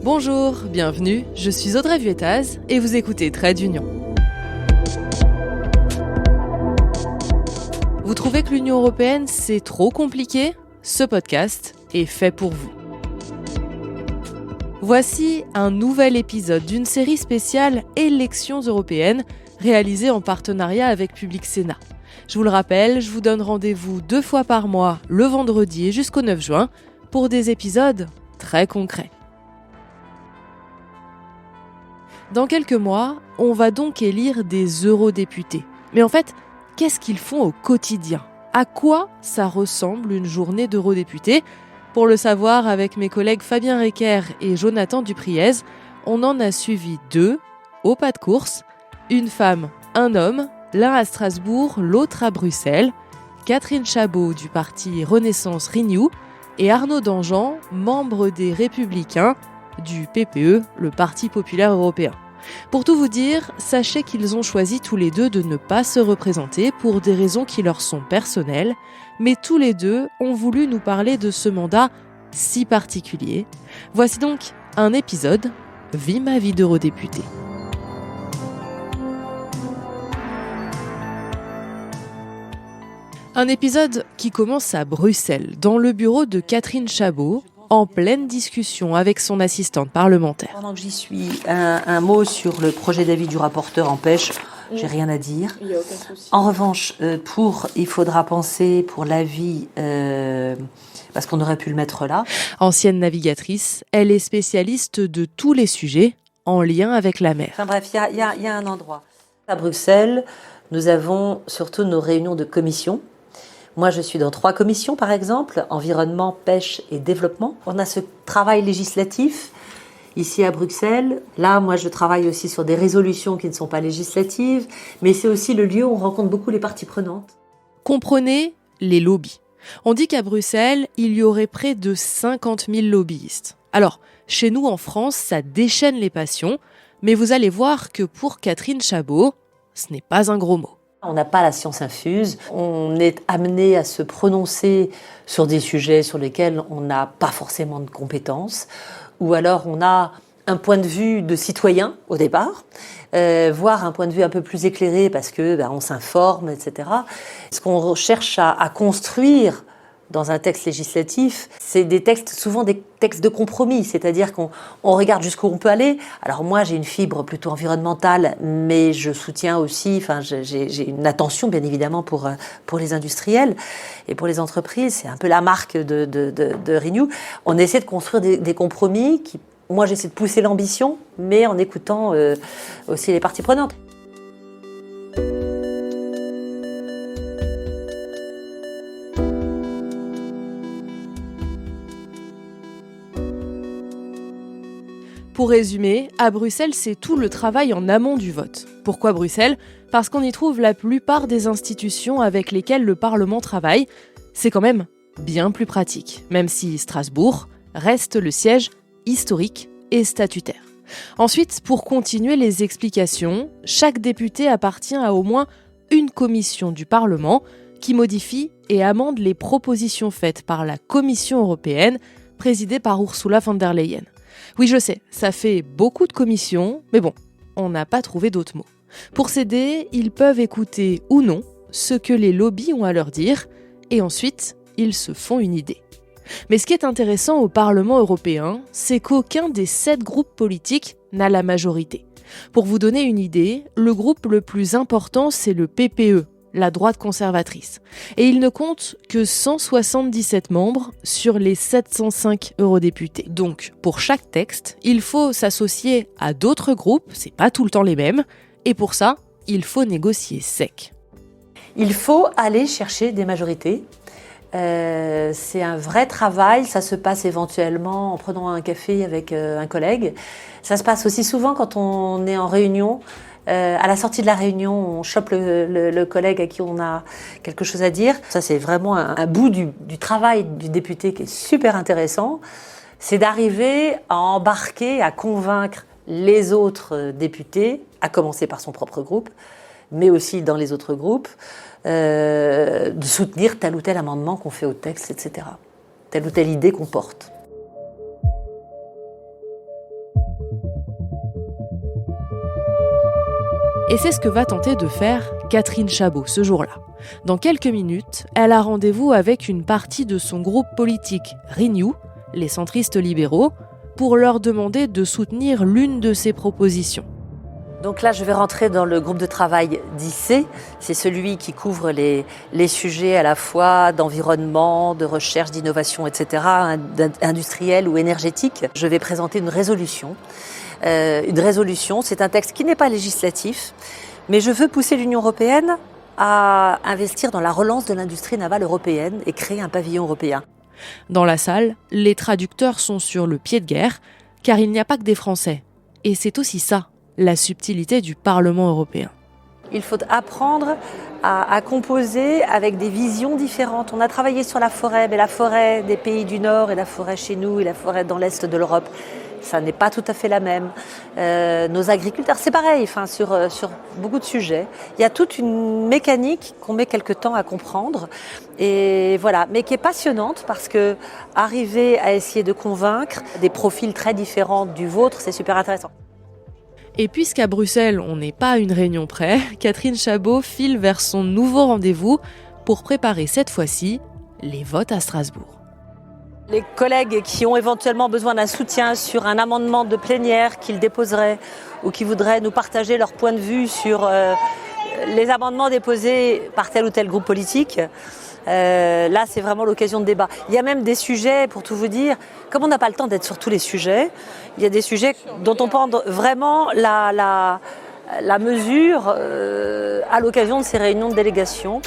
Bonjour, bienvenue, je suis Audrey Vuettaz et vous écoutez Trait d'Union. Vous trouvez que l'Union européenne, c'est trop compliqué ? Ce podcast est fait pour vous. Voici un nouvel épisode d'une série spéciale Élections européennes, réalisée en partenariat avec Public Sénat. Je vous le rappelle, je vous donne rendez-vous 2 fois par mois, le vendredi et jusqu'au 9 juin, pour des épisodes très concrets. Dans quelques mois, on va donc élire des eurodéputés. Mais en fait, qu'est-ce qu'ils font au quotidien ? À quoi ça ressemble une journée d'eurodéputés ? Pour le savoir, avec mes collègues Fabien Recker et Jonathan Dupriez, on en a suivi 2, au pas de course, une femme, un homme, l'un à Strasbourg, l'autre à Bruxelles, Catherine Chabot du parti Renaissance Renew et Arnaud Danjean, membre des Républicains du PPE, le Parti populaire européen. Pour tout vous dire, sachez qu'ils ont choisi tous les deux de ne pas se représenter pour des raisons qui leur sont personnelles, mais tous les deux ont voulu nous parler de ce mandat si particulier. Voici donc un épisode « Vie ma vie d'eurodéputé ». Un épisode qui commence à Bruxelles, dans le bureau de Catherine Chabot, en pleine discussion avec son assistante parlementaire. Pendant que j'y suis, un mot sur le projet d'avis du rapporteur en pêche, j'ai rien à dire. Il n'y a aucun souci. En revanche, il faudra penser pour l'avis, parce qu'on aurait pu le mettre là. Ancienne navigatrice, elle est spécialiste de tous les sujets en lien avec la mer. Enfin bref, il y a un endroit. À Bruxelles, nous avons surtout nos réunions de commission. Moi, je suis dans 3 commissions, par exemple, environnement, pêche et développement. On a ce travail législatif ici à Bruxelles. Là, moi, je travaille aussi sur des résolutions qui ne sont pas législatives, mais c'est aussi le lieu où on rencontre beaucoup les parties prenantes. Comprenez les lobbies. On dit qu'à Bruxelles, il y aurait près de 50 000 lobbyistes. Alors, chez nous, en France, ça déchaîne les passions, mais vous allez voir que pour Catherine Chabot, ce n'est pas un gros mot. On n'a pas la science infuse, on est amené à se prononcer sur des sujets sur lesquels on n'a pas forcément de compétences, ou alors on a un point de vue de citoyen au départ, voire un point de vue un peu plus éclairé parce que on s'informe, etc. Ce qu'on cherche à construire dans un texte législatif, c'est des textes, souvent des textes de compromis, c'est-à-dire qu'on regarde jusqu'où on peut aller. Alors moi, j'ai une fibre plutôt environnementale, mais je soutiens aussi, j'ai une attention bien évidemment pour les industriels et pour les entreprises. C'est un peu la marque de Renew. On essaie de construire des compromis qui, moi, j'essaie de pousser l'ambition, mais en écoutant aussi les parties prenantes. Pour résumer, à Bruxelles, c'est tout le travail en amont du vote. Pourquoi Bruxelles ? Parce qu'on y trouve la plupart des institutions avec lesquelles le Parlement travaille. C'est quand même bien plus pratique, même si Strasbourg reste le siège historique et statutaire. Ensuite, pour continuer les explications, chaque député appartient à au moins une commission du Parlement qui modifie et amende les propositions faites par la Commission européenne, présidée par Ursula von der Leyen. Oui, je sais, ça fait beaucoup de commissions, mais bon, on n'a pas trouvé d'autres mots. Pour s'aider, ils peuvent écouter ou non ce que les lobbies ont à leur dire, et ensuite, ils se font une idée. Mais ce qui est intéressant au Parlement européen, c'est qu'aucun des 7 groupes politiques n'a la majorité. Pour vous donner une idée, le groupe le plus important, c'est le PPE, la droite conservatrice. Et il ne compte que 177 membres sur les 705 eurodéputés. Donc, pour chaque texte, il faut s'associer à d'autres groupes, c'est pas tout le temps les mêmes, et pour ça, il faut négocier sec. Il faut aller chercher des majorités. C'est un vrai travail, ça se passe éventuellement en prenant un café avec un collègue. Ça se passe aussi souvent quand on est en réunion. À la sortie de la réunion, on chope le collègue à qui on a quelque chose à dire. Ça, c'est vraiment un bout du travail du député qui est super intéressant. C'est d'arriver à embarquer, à convaincre les autres députés, à commencer par son propre groupe, mais aussi dans les autres groupes, de soutenir tel ou tel amendement qu'on fait au texte, etc. Telle ou telle idée qu'on porte. Et c'est ce que va tenter de faire Catherine Chabot ce jour-là. Dans quelques minutes, elle a rendez-vous avec une partie de son groupe politique Renew, les centristes libéraux, pour leur demander de soutenir l'une de ses propositions. Donc là, je vais rentrer dans le groupe de travail d'IC. C'est celui qui couvre les sujets à la fois d'environnement, de recherche, d'innovation, etc., industriels ou énergétiques. Je vais présenter une résolution. Une résolution, c'est un texte qui n'est pas législatif, mais je veux pousser l'Union européenne à investir dans la relance de l'industrie navale européenne et créer un pavillon européen. Dans la salle, les traducteurs sont sur le pied de guerre, car il n'y a pas que des Français. Et c'est aussi ça, la subtilité du Parlement européen. Il faut apprendre à composer avec des visions différentes. On a travaillé sur la forêt, mais la forêt des pays du Nord et la forêt chez nous et la forêt dans l'Est de l'Europe, ça n'est pas tout à fait la même. Nos agriculteurs, c'est pareil, sur beaucoup de sujets. Il y a toute une mécanique qu'on met quelque temps à comprendre, et voilà, mais qui est passionnante parce que arriver à essayer de convaincre des profils très différents du vôtre, c'est super intéressant. Et puisqu'à Bruxelles, on n'est pas à une réunion près, Catherine Chabot file vers son nouveau rendez-vous pour préparer cette fois-ci les votes à Strasbourg. Les collègues qui ont éventuellement besoin d'un soutien sur un amendement de plénière qu'ils déposeraient ou qui voudraient nous partager leur point de vue sur les amendements déposés par tel ou tel groupe politique, là c'est vraiment l'occasion de débat. Il y a même des sujets, pour tout vous dire, comme on n'a pas le temps d'être sur tous les sujets, il y a des sujets dont on prend vraiment la mesure à l'occasion de ces réunions de délégation.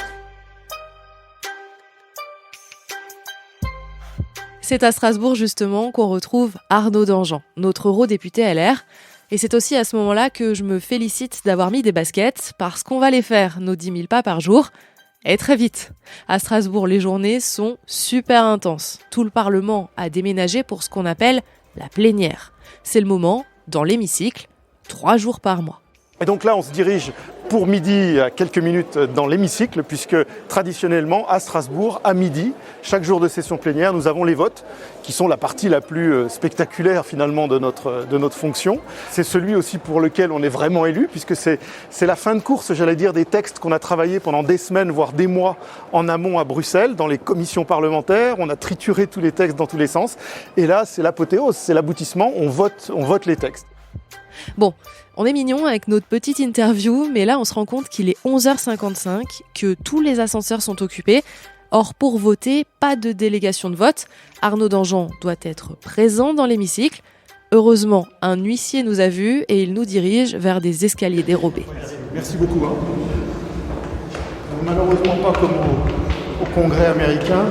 C'est à Strasbourg justement qu'on retrouve Arnaud Danjean, notre eurodéputé LR. Et c'est aussi à ce moment-là que je me félicite d'avoir mis des baskets, parce qu'on va les faire, nos 10 000 pas par jour, et très vite. À Strasbourg, les journées sont super intenses. Tout le Parlement a déménagé pour ce qu'on appelle la plénière. C'est le moment, dans l'hémicycle, 3 jours par mois. Et donc là, on se dirige pour midi à quelques minutes dans l'hémicycle, puisque traditionnellement, à Strasbourg, à midi, chaque jour de session plénière, nous avons les votes, qui sont la partie la plus spectaculaire finalement de notre fonction. C'est celui aussi pour lequel on est vraiment élu, puisque c'est la fin de course, j'allais dire, des textes qu'on a travaillés pendant des semaines, voire des mois en amont à Bruxelles, dans les commissions parlementaires. On a trituré tous les textes dans tous les sens. Et là, c'est l'apothéose, c'est l'aboutissement, on vote les textes. Bon, on est mignon avec notre petite interview, mais là on se rend compte qu'il est 11h55, que tous les ascenseurs sont occupés. Or, pour voter, pas de délégation de vote. Arnaud Danjean doit être présent dans l'hémicycle. Heureusement, un huissier nous a vus et il nous dirige vers des escaliers dérobés. Merci beaucoup. Malheureusement pas comme au Congrès américain,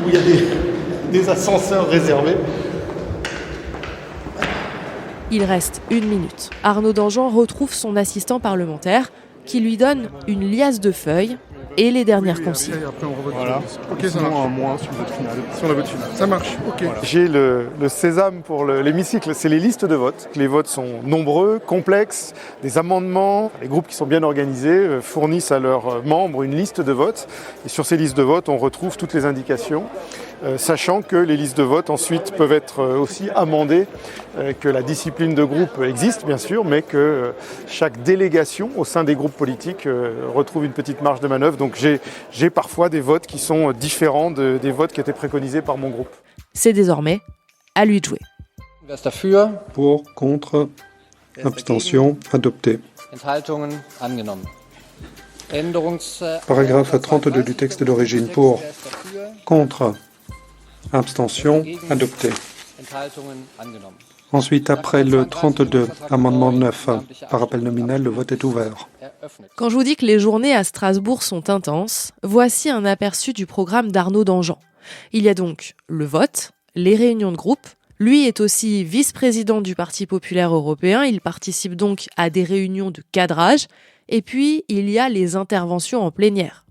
où il y a des ascenseurs réservés. Il reste 1 minute. Arnaud Danjean retrouve son assistant parlementaire qui lui donne une liasse de feuilles et les dernières consignes. Voilà. Ok, ça marche. Un mois sur le vote final. Sur le vote final. Ça marche. Ok. Voilà. J'ai le sésame pour l'hémicycle. C'est les listes de vote. Les votes sont nombreux, complexes, des amendements. Les groupes qui sont bien organisés fournissent à leurs membres une liste de vote. Et sur ces listes de vote, on retrouve toutes les indications, sachant que les listes de vote ensuite peuvent être aussi amendées, que la discipline de groupe existe bien sûr, mais que chaque délégation au sein des groupes politiques retrouve une petite marge de manœuvre. Donc j'ai parfois des votes qui sont différents des votes qui étaient préconisés par mon groupe. C'est désormais à lui de jouer. Pour, contre, abstention, adopté. Paragraphe 32 du texte d'origine. Pour, contre, abstention, adopté. Ensuite, après le 32, amendement 9, par appel nominal, le vote est ouvert. Quand je vous dis que les journées à Strasbourg sont intenses, voici un aperçu du programme d'Arnaud Danjean. Il y a donc le vote, les réunions de groupe. Lui est aussi vice-président du Parti populaire européen, il participe donc à des réunions de cadrage. Et puis, il y a les interventions en plénière.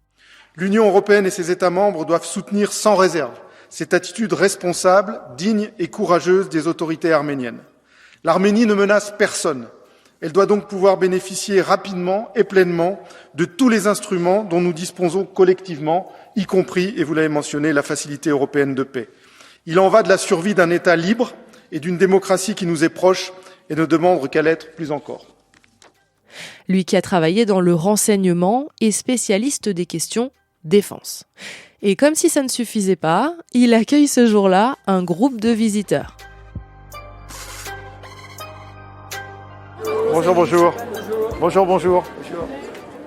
L'Union européenne et ses États membres doivent soutenir sans réserve cette attitude responsable, digne et courageuse des autorités arméniennes. L'Arménie ne menace personne. Elle doit donc pouvoir bénéficier rapidement et pleinement de tous les instruments dont nous disposons collectivement, y compris, et vous l'avez mentionné, la Facilité européenne de paix. Il en va de la survie d'un État libre et d'une démocratie qui nous est proche et ne demande qu'à l'être plus encore. Lui qui a travaillé dans le renseignement est spécialiste des questions défense. Et comme si ça ne suffisait pas, il accueille ce jour-là un groupe de visiteurs. Bonjour, bonjour. Bonjour, bonjour.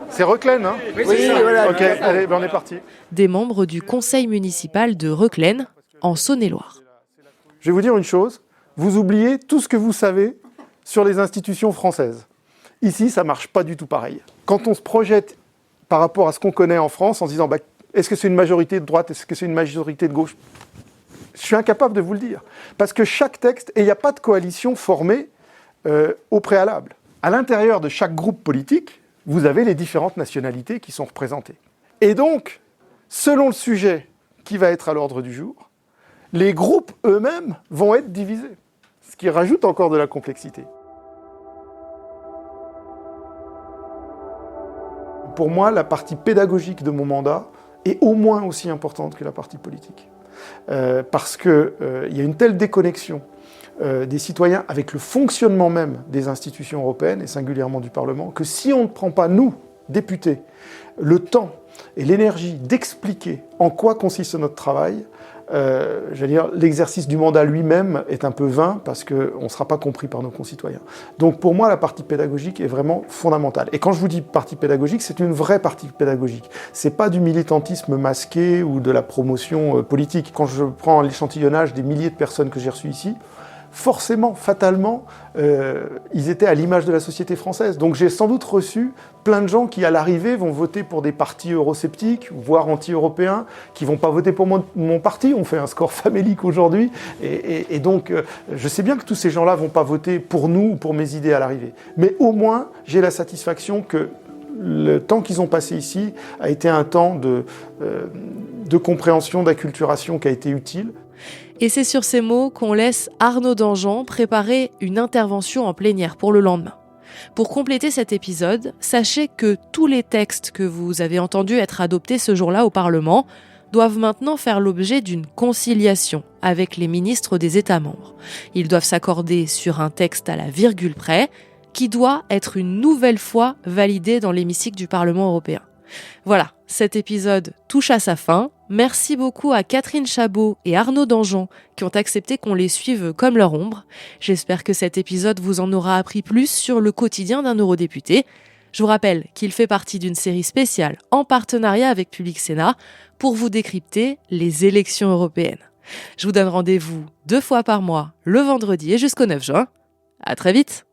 C'est Reuchlaine, hein ? Oui, voilà. Ok, allez, on est parti. Des membres du conseil municipal de Reuchlaine, en Saône-et-Loire. Je vais vous dire une chose, vous oubliez tout ce que vous savez sur les institutions françaises. Ici, ça ne marche pas du tout pareil. Quand on se projette par rapport à ce qu'on connaît en France, en se disant est-ce que c'est une majorité de droite, est-ce que c'est une majorité de gauche ? Je suis incapable de vous le dire. Parce que chaque texte, et il n'y a pas de coalition formée au préalable. À l'intérieur de chaque groupe politique, vous avez les différentes nationalités qui sont représentées. Et donc, selon le sujet qui va être à l'ordre du jour, les groupes eux-mêmes vont être divisés, ce qui rajoute encore de la complexité. Pour moi, la partie pédagogique de mon mandat est au moins aussi importante que la partie politique. Parce qu'il y a une telle déconnexion des citoyens avec le fonctionnement même des institutions européennes, et singulièrement du Parlement, que si on ne prend pas, nous, députés, le temps et l'énergie d'expliquer en quoi consiste notre travail, l'exercice du mandat lui-même est un peu vain parce qu'on ne sera pas compris par nos concitoyens. Donc pour moi, la partie pédagogique est vraiment fondamentale. Et quand je vous dis partie pédagogique, c'est une vraie partie pédagogique. C'est pas du militantisme masqué ou de la promotion politique. Quand je prends l'échantillonnage des milliers de personnes que j'ai reçues ici, forcément, fatalement, ils étaient à l'image de la société française. Donc j'ai sans doute reçu plein de gens qui, à l'arrivée, vont voter pour des partis eurosceptiques, voire anti-européens, qui ne vont pas voter pour mon parti. On fait un score famélique aujourd'hui. Et donc, je sais bien que tous ces gens-là ne vont pas voter pour nous ou pour mes idées à l'arrivée. Mais au moins, j'ai la satisfaction que le temps qu'ils ont passé ici a été un temps de compréhension, d'acculturation qui a été utile. Et c'est sur ces mots qu'on laisse Arnaud Danjean préparer une intervention en plénière pour le lendemain. Pour compléter cet épisode, sachez que tous les textes que vous avez entendus être adoptés ce jour-là au Parlement doivent maintenant faire l'objet d'une conciliation avec les ministres des États membres. Ils doivent s'accorder sur un texte à la virgule près qui doit être une nouvelle fois validé dans l'hémicycle du Parlement européen. Voilà, cet épisode touche à sa fin. Merci beaucoup à Catherine Chabot et Arnaud Danjean qui ont accepté qu'on les suive comme leur ombre. J'espère que cet épisode vous en aura appris plus sur le quotidien d'un eurodéputé. Je vous rappelle qu'il fait partie d'une série spéciale en partenariat avec Public Sénat pour vous décrypter les élections européennes. Je vous donne rendez-vous 2 fois par mois, le vendredi et jusqu'au 9 juin. À très vite!